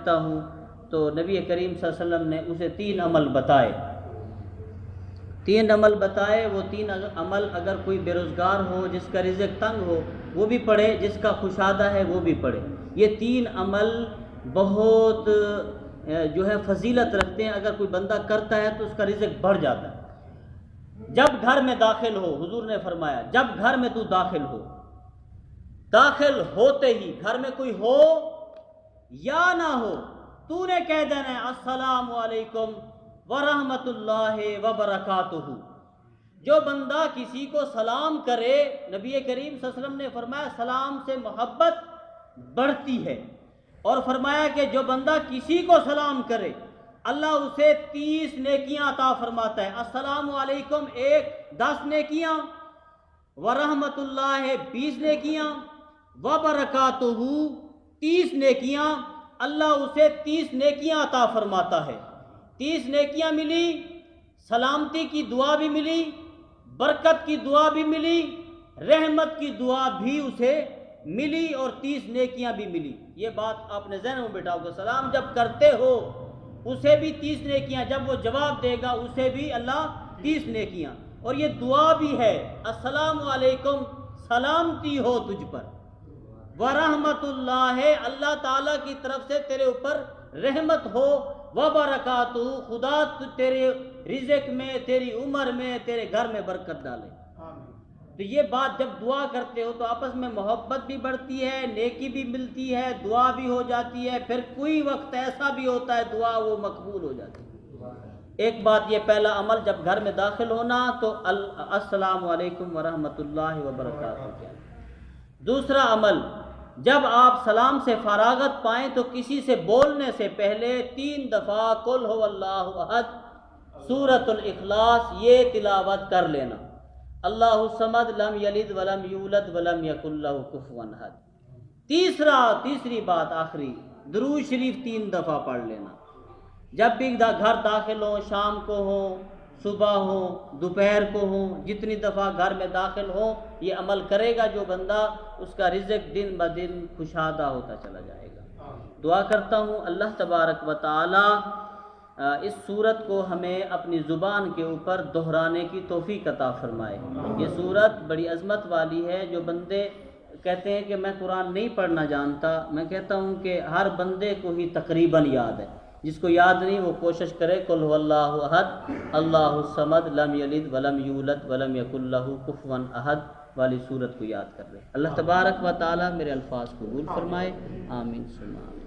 ہوں تو نبی کریم صلی اللہ علیہ وسلم نے اسے 3 عمل بتائے، 3 عمل بتائے۔ وہ 3 عمل اگر کوئی بے روزگار ہو، جس کا رزق تنگ ہو، وہ بھی پڑھے، جس کا کشادہ ہے وہ بھی پڑھے۔ یہ 3 عمل بہت جو ہے فضیلت رکھتے ہیں، اگر کوئی بندہ کرتا ہے تو اس کا رزق بڑھ جاتا ہے۔ جب گھر میں داخل ہو، حضور نے فرمایا جب گھر میں تو داخل ہو، داخل ہوتے ہی گھر میں کوئی ہو یا نہ ہو، تو نے کہہ دینا ہے السلام علیکم ورحمۃ اللہ وبرکاتہ۔ جو بندہ کسی کو سلام کرے، نبی کریم صلی اللہ علیہ وسلم نے فرمایا سلام سے محبت بڑھتی ہے، اور فرمایا کہ جو بندہ کسی کو سلام کرے اللہ اسے 30 نیکیاں عطا فرماتا ہے۔ السلام علیکم 10 نیکیاں، ورحمۃ اللہ 20 نیکیاں، وبرکاتہ 30 نیکیاں، اللہ اسے 30 نیکیاں عطا فرماتا ہے۔ 30 نیکیاں ملی، سلامتی کی دعا بھی ملی، برکت کی دعا بھی ملی، رحمت کی دعا بھی اسے ملی، اور 30 نیکیاں بھی ملی۔ یہ بات آپ نے ذہن میں بٹھاؤ کہ سلام جب کرتے ہو اسے بھی 30 نیکیاں، جب وہ جواب دے گا اسے بھی اللہ 30 نیکیاں، اور یہ دعا بھی ہے السلام علیکم، سلامتی ہو تجھ پر، ورحمۃ اللہ، اللہ تعالیٰ کی طرف سے تیرے اوپر رحمت ہو، وبرکاتہ، خدا تیرے رزق میں، تیری عمر میں، تیرے گھر میں برکت ڈالے۔ تو یہ بات جب دعا کرتے ہو تو آپس میں محبت بھی بڑھتی ہے، نیکی بھی ملتی ہے، دعا بھی ہو جاتی ہے، پھر کوئی وقت ایسا بھی ہوتا ہے دعا وہ مقبول ہو جاتی ہے۔ ایک بات یہ پہلا عمل جب گھر میں داخل ہونا تو السلام علیکم ورحمۃ اللہ وبرکاتہ۔ دوسرا عمل، جب آپ سلام سے فراغت پائیں تو کسی سے بولنے سے پہلے 3 دفعہ قل هو اللہ احد، سورۃ الاخلاص یہ تلاوت کر لینا، اللہ الصمد لم یلد ولم یولد ولم یکن لہ کفوا احد۔ تیسری بات آخری، درود شریف 3 دفعہ پڑھ لینا۔ جب بھی گھر داخل ہو، شام کو ہو، صبح ہو، دوپہر کو ہو، جتنی دفعہ گھر میں داخل ہو یہ عمل کرے گا جو بندہ، اس کا رزق دن بدن کشادہ ہوتا چلا جائے گا۔ دعا کرتا ہوں اللہ تبارک و تعالی اس صورت کو ہمیں اپنی زبان کے اوپر دہرانے کی توفیق عطا فرمائے۔ یہ صورت بڑی عظمت والی ہے۔ جو بندے کہتے ہیں کہ میں قرآن نہیں پڑھنا جانتا، میں کہتا ہوں کہ ہر بندے کو ہی تقریباً یاد ہے۔ جس کو یاد نہیں وہ کوشش کرے قل هو اللہ احد، اللہ الصمد لم یلد ولم یولد ولم یکن لہ کفوا احد والی صورت کو یاد کر لیں۔ اللہ تبارک و تعالی میرے الفاظ قبول فرمائے، آمین ثم آمین۔